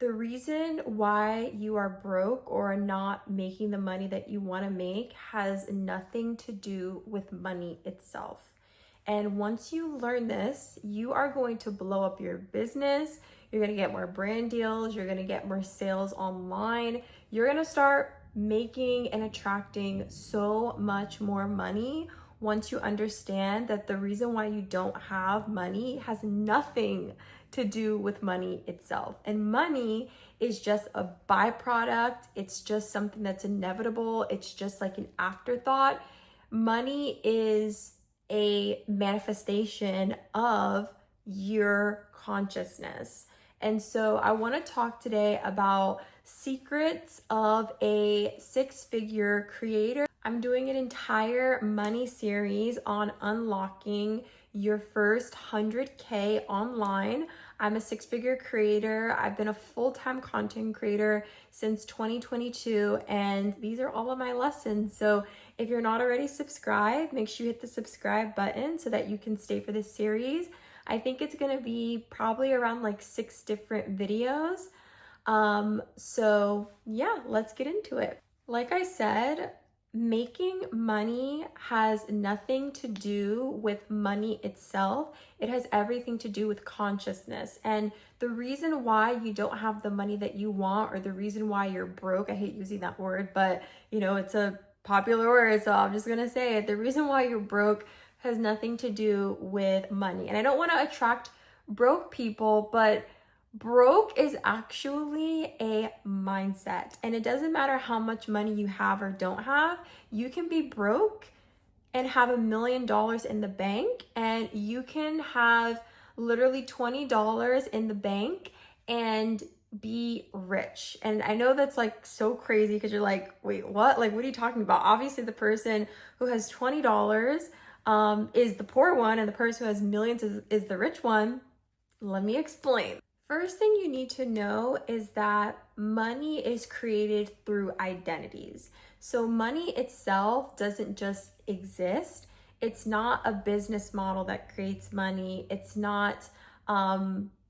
The reason why you are broke or not making the money that you want to make has nothing to do with money itself. And once you learn this, you are going to blow up your business. You're going to get more brand deals. You're going to get more sales online. You're going to start making and attracting so much more money once you understand that the reason why you don't have money has nothing to do with money itself. And money is just a byproduct. It's just something that's inevitable. It's just like an afterthought. Money is a manifestation of your consciousness. And so I want to talk today about secrets of a six-figure creator. I'm doing an entire money series on unlocking your first 100K online. I'm a six-figure creator. I've been a full-time content creator since 2022, and these are all of my lessons. So if you're not already subscribed, make sure you hit the subscribe button so that you can stay for this series. I think it's gonna be probably around like 6 different videos. So yeah, let's get into it. Like I said, making money has nothing to do with money itself. It has everything to do with consciousness. And the reason why you don't have the money that you want, or the reason why you're broke, I hate using that word, but it's a popular word, so I'm just gonna say it. The reason why you're broke has nothing to do with money. And I don't want to attract broke people, but broke is actually a mindset. And it doesn't matter how much money you have or don't have. You can be broke and have $1 million in the bank, and you can have literally $20 in the bank and be rich. And I know that's like so crazy because you're like, wait, what? Like, what are you talking about? Obviously, the person who has $20 is the poor one, and the person who has millions is the rich one. Let me explain. First thing you need to know is that money is created through identities. So money itself doesn't just exist. It's not a business model that creates money. It's not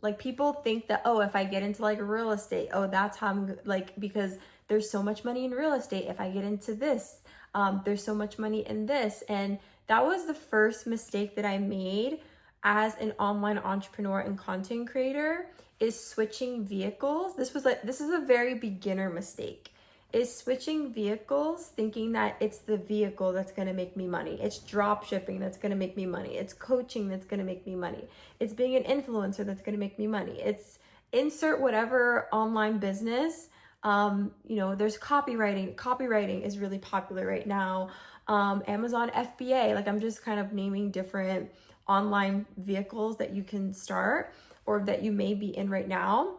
like people think that, oh, if I get into like real estate, oh, that's how I'm like, because there's so much money in real estate. If I get into this, there's so much money in this. And that was the first mistake that I made as an online entrepreneur and content creator, is switching vehicles. This is a very beginner mistake, is switching vehicles, thinking that it's the vehicle that's going to make me money. It's drop shipping that's going to make me money. It's coaching that's going to make me money. It's being an influencer that's going to make me money. It's insert whatever online business. There's copywriting. Copywriting is really popular right now. Amazon FBA, like I'm just kind of naming different online vehicles that you can start or that you may be in right now.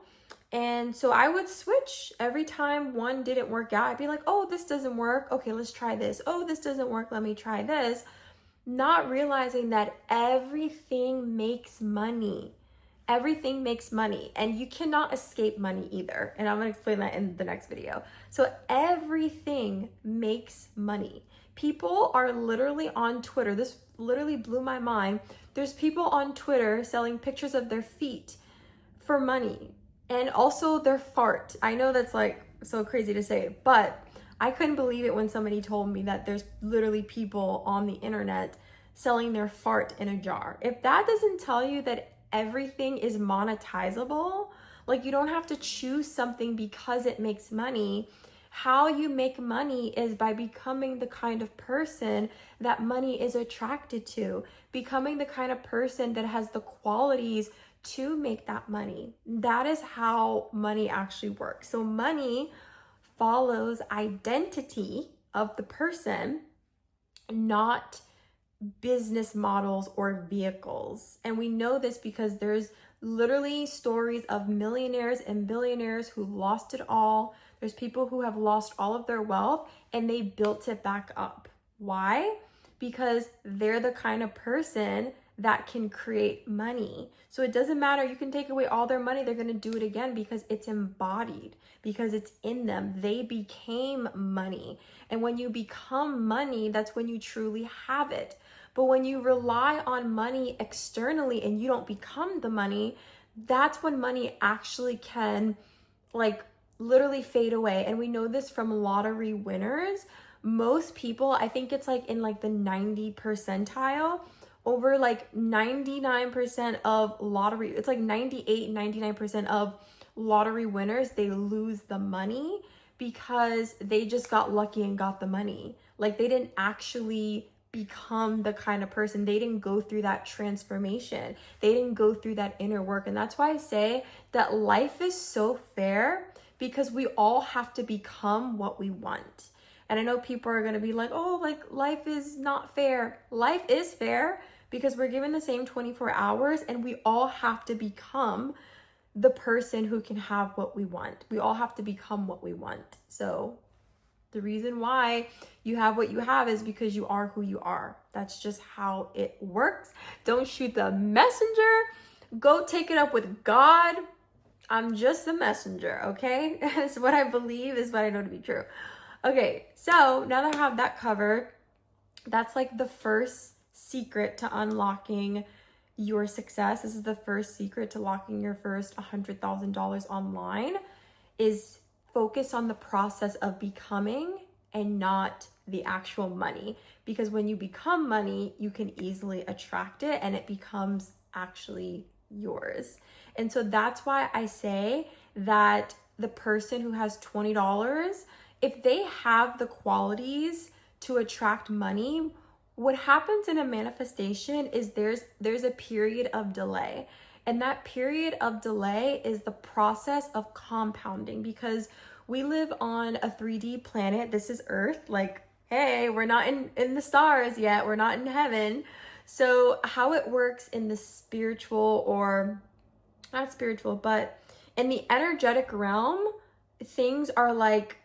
And so I would switch every time one didn't work out. I'd be like, oh, this doesn't work. Okay, let's try this. Oh, this doesn't work. Let me try this. Not realizing that everything makes money. Everything makes money, and you cannot escape money either. And I'm gonna explain that in the next video. So everything makes money. People are literally on Twitter. This literally blew my mind. There's people on Twitter selling pictures of their feet for money, and also their fart. I know that's like so crazy to say, but I couldn't believe it when somebody told me that there's literally people on the internet selling their fart in a jar. If that doesn't tell you that everything is monetizable, like you don't have to choose something because it makes money. How you make money is by becoming the kind of person that money is attracted to, becoming the kind of person that has the qualities to make that money. That is how money actually works. So money follows identity of the person, not business models or vehicles. And we know this because there's literally stories of millionaires and billionaires who lost it all. There's people who have lost all of their wealth and they built it back up. Why? Because they're the kind of person that can create money. So it doesn't matter. You can take away all their money. They're going to do it again because it's embodied, because it's in them. They became money. And when you become money, that's when you truly have it. But when you rely on money externally and you don't become the money, that's when money actually can like literally fade away. And we know this from lottery winners. Most people, I think it's like in like the 90 percentile, over like 99% of lottery, it's like 98, 99% of lottery winners, they lose the money because they just got lucky and got the money. Like they didn't actually become the kind of person. They didn't go through that transformation. They didn't go through that inner work. And that's why I say that life is so fair, because we all have to become what we want. And I know people are going to be like, oh, like life is not fair. Life is fair because we're given the same 24 hours and we all have to become the person who can have what we want. We all have to become what we want. So the reason why you have what you have is because you are who you are. That's just how it works. Don't shoot the messenger. Go take it up with God. I'm just the messenger, okay? It's what I believe is what I know to be true. Okay, so now that I have that covered, that's like the first secret to unlocking your success. This is the first secret to locking your first $100,000 online, is focus on the process of becoming and not the actual money. Because when you become money, you can easily attract it and it becomes actually yours. And so that's why I say that the person who has $20, if they have the qualities to attract money, what happens in a manifestation is there's a period of delay. And that period of delay is the process of compounding, because we live on a 3D planet. This is Earth. Like, hey, we're not in the stars yet. We're not in heaven. So how it works in the spiritual, or not spiritual, but in the energetic realm, things are like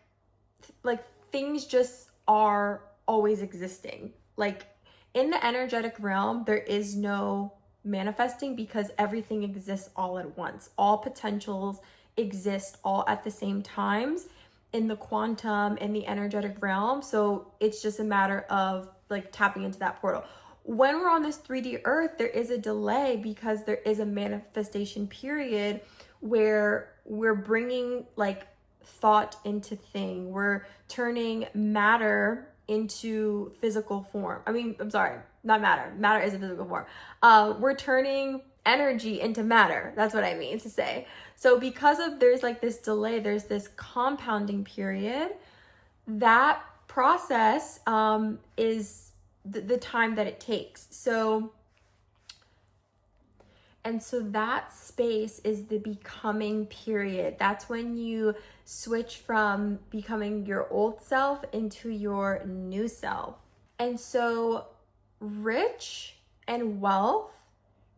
things just are always existing. Like in the energetic realm, there is no manifesting because everything exists all at once. All potentials exist all at the same times in the quantum and the energetic realm. So it's just a matter of like tapping into that portal. When we're on this 3D Earth, there is a delay because there is a manifestation period where we're bringing like thought into thing. We're turning matter into physical form. I'm sorry, not matter. Matter is a physical form. We're turning energy into matter. That's what I mean to say. So because of there's like this delay, there's this compounding period. That process is the time that it takes. So that space is the becoming period. That's when you switch from becoming your old self into your new self. And so rich and wealth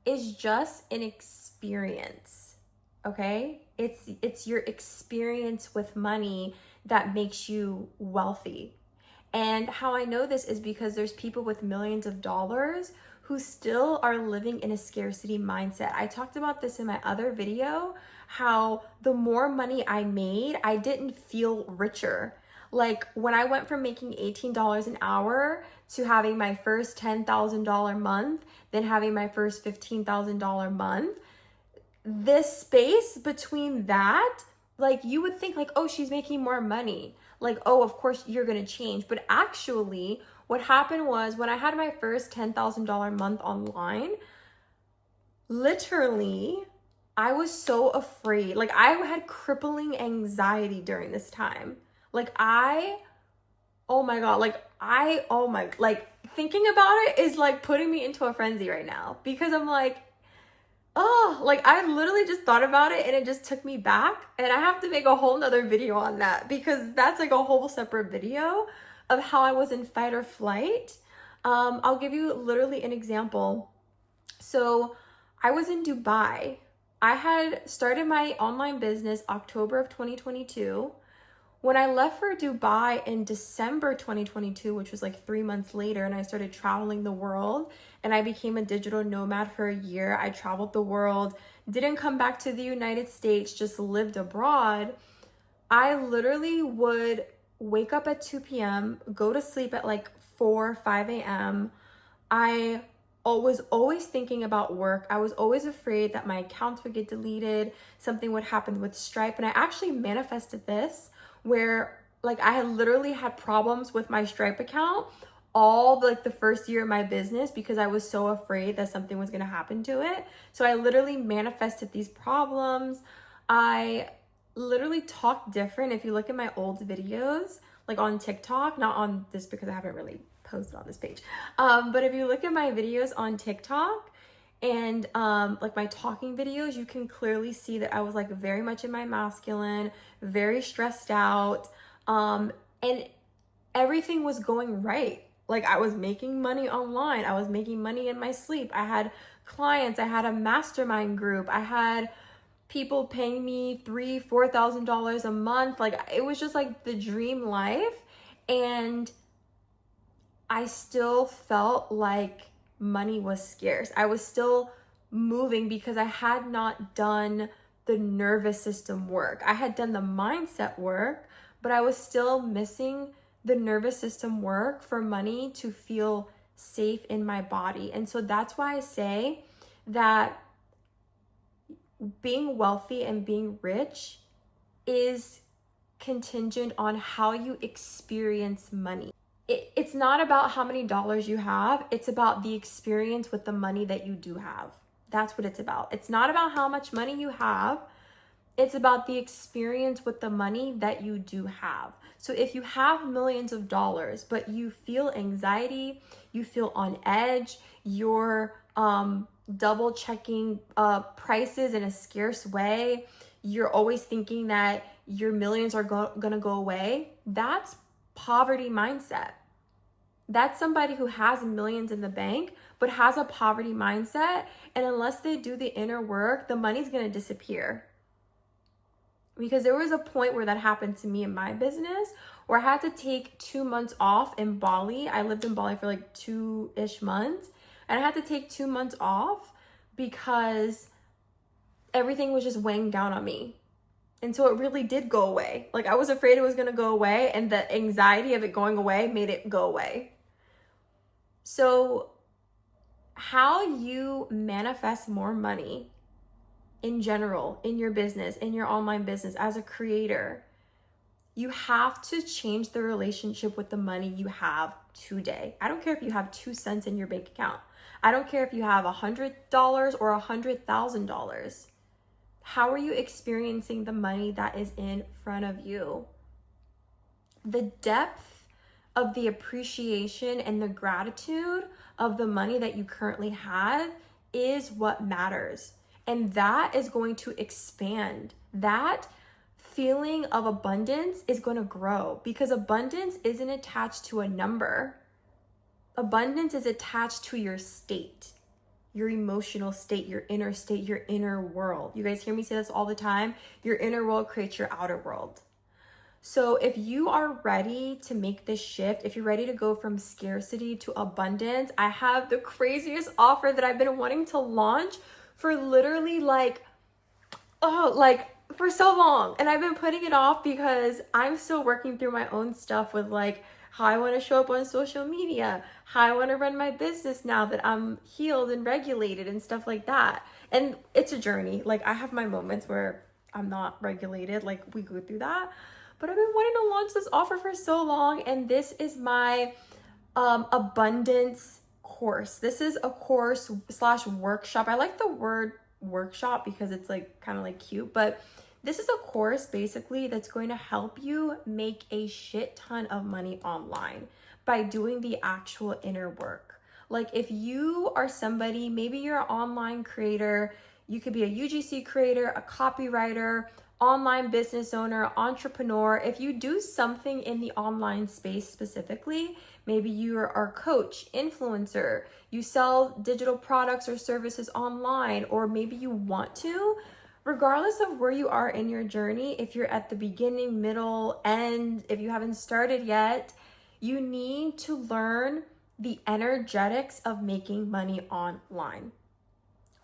is just an experience, okay? It's your experience with money that makes you wealthy. And how I know this is because there's people with millions of dollars who still are living in a scarcity mindset. I talked about this in my other video, how the more money I made, I didn't feel richer. Like when I went from making $18 an hour to having my first $10,000 month, then having my first $15,000 month, this space between that, like you would think like, oh, she's making more money. Like, oh, of course you're gonna change. But actually, what happened was when I had my first $10,000 month online, literally, I was so afraid. Like I had crippling anxiety during this time. Like oh my God, like thinking about it is like putting me into a frenzy right now, because I'm like, oh, like I literally just thought about it and it just took me back, and I have to make a whole nother video on that, because that's like a whole separate video of how I was in fight or flight. I'll give you literally an example. So I was in Dubai. I had started my online business October of 2022. When I left for Dubai in December 2022, which was like 3 months later, and I started traveling the world and I became a digital nomad for a year. I traveled the world, didn't come back to the United States, just lived abroad. I literally would wake up at 2 p.m., go to sleep at like 4, 5 a.m. I was always thinking about work. I was always afraid that my accounts would get deleted, something would happen with Stripe. And I actually manifested this where like I had literally had problems with my Stripe account all like the first year of my business because I was so afraid that something was going to happen to it. So I literally manifested these problems. I literally talk different. If you look at my old videos, like on TikTok, not on this because I haven't really posted on this page. But if you look at my videos on TikTok and like my talking videos, you can clearly see that I was like very much in my masculine, very stressed out. And everything was going right. Like I was making money online. I was making money in my sleep. I had clients. I had a mastermind group. I had people paying me $3,000-$4,000 a month. Like it was just like the dream life. And I still felt like money was scarce. I was still moving because I had not done the nervous system work. I had done the mindset work, but I was still missing the nervous system work for money to feel safe in my body. And so that's why I say that being wealthy and being rich is contingent on how you experience money. It's not about how many dollars you have. It's about the experience with the money that you do have. That's what it's about. It's not about how much money you have. It's about the experience with the money that you do have. So if you have millions of dollars, but you feel anxiety, you feel on edge, you're double checking prices in a scarce way, you're always thinking that your millions are gonna go away, that's poverty mindset. That's somebody who has millions in the bank, but has a poverty mindset. And unless they do the inner work, the money's gonna disappear. Because there was a point where that happened to me in my business where I had to take 2 months off in Bali. I lived in Bali for like 2-ish months. And I had to take 2 months off because everything was just weighing down on me. And so it really did go away. Like I was afraid it was going to go away, and the anxiety of it going away made it go away. So how you manifest more money in general, in your business, in your online business, as a creator, you have to change the relationship with the money you have today. I don't care if you have 2 cents in your bank account. I don't care if you have $100 or $100,000. How are you experiencing the money that is in front of you? The depth of the appreciation and the gratitude of the money that you currently have is what matters. And that is going to expand. That feeling of abundance is going to grow because abundance isn't attached to a number. Abundance is attached to your state, your emotional state, your inner world. You guys hear me say this all the time. Your inner world creates your outer world. So if you are ready to make this shift, if you're ready to go from scarcity to abundance, I have the craziest offer that I've been wanting to launch for literally for so long. And I've been putting it off because I'm still working through my own stuff with like how I want to show up on social media, how I want to run my business now that I'm healed and regulated and stuff like that. And it's a journey. Like I have my moments where I'm not regulated, like we go through that. But I've been wanting to launch this offer for so long, and this is my abundance course. This is a course / workshop. I like the word workshop because it's like kind of like cute, but this is a course basically that's going to help you make a shit ton of money online by doing the actual inner work. Like if you are somebody, maybe you're an online creator, you could be a UGC creator, a copywriter, online business owner, entrepreneur. If you do something in the online space specifically, maybe you are a coach, influencer, you sell digital products or services online, or maybe you want to, regardless of where you are in your journey, if you're at the beginning, middle, end, if you haven't started yet, you need to learn the energetics of making money online.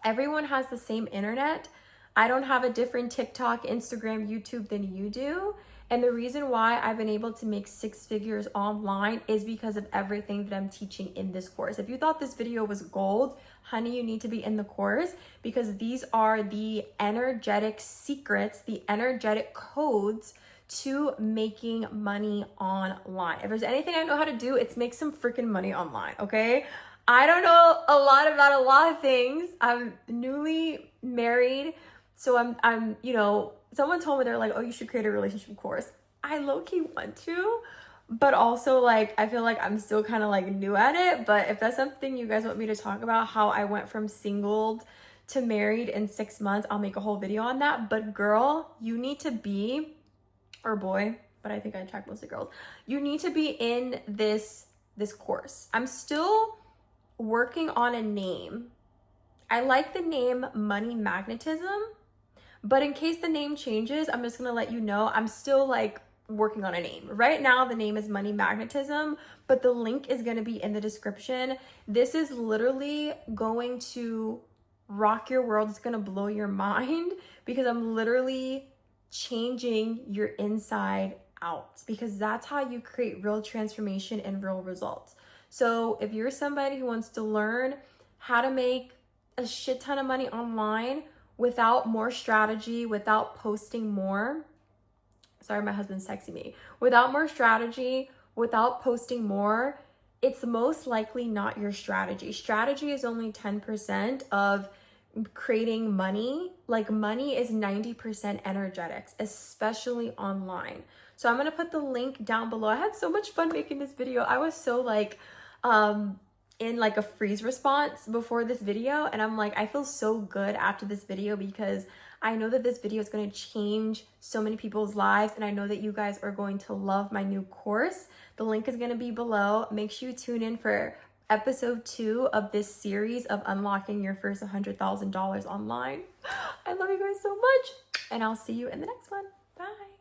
Everyone has the same internet. I don't have a different TikTok, Instagram, YouTube than you do. And the reason why I've been able to make 6 figures online is because of everything that I'm teaching in this course. If you thought this video was gold, honey, you need to be in the course, because these are the energetic secrets, the energetic codes to making money online. If there's anything I know how to do, it's make some freaking money online, okay? I don't know a lot about a lot of things. I'm newly married, so I'm, you know, someone told me, they're like, oh, you should create a relationship course. I low-key want to, but also like, I feel like I'm still kind of like new at it. But if that's something you guys want me to talk about, how I went from single to married in 6 months, I'll make a whole video on that. But girl, you need to be, or boy, but I think I attract mostly girls. You need to be in this course. I'm still working on a name. I like the name Money Magnetism, but in case the name changes, I'm just gonna let you know I'm still like working on a name. Right now, the name is Money Magnetism, but the link is gonna be in the description. This is literally going to rock your world. It's gonna blow your mind, because I'm literally changing your inside out, because that's how you create real transformation and real results. So if you're somebody who wants to learn how to make a shit ton of money online without more strategy, without posting more, sorry, my husband's texting me, without more strategy, without posting more, it's most likely not your strategy. Strategy is only 10% of creating money. Like, money is 90% energetics, especially online. So I'm gonna put the link down below. I had so much fun making this video. I was so like in like a freeze response before this video, and I'm like, I feel so good after this video, because I know that this video is going to change so many people's lives, and I know that you guys are going to love my new course. The link is going to be below. Make sure you tune in for episode 2 of this series of unlocking your first $100,000 online. I love you guys so much, and I'll see you in the next one. Bye.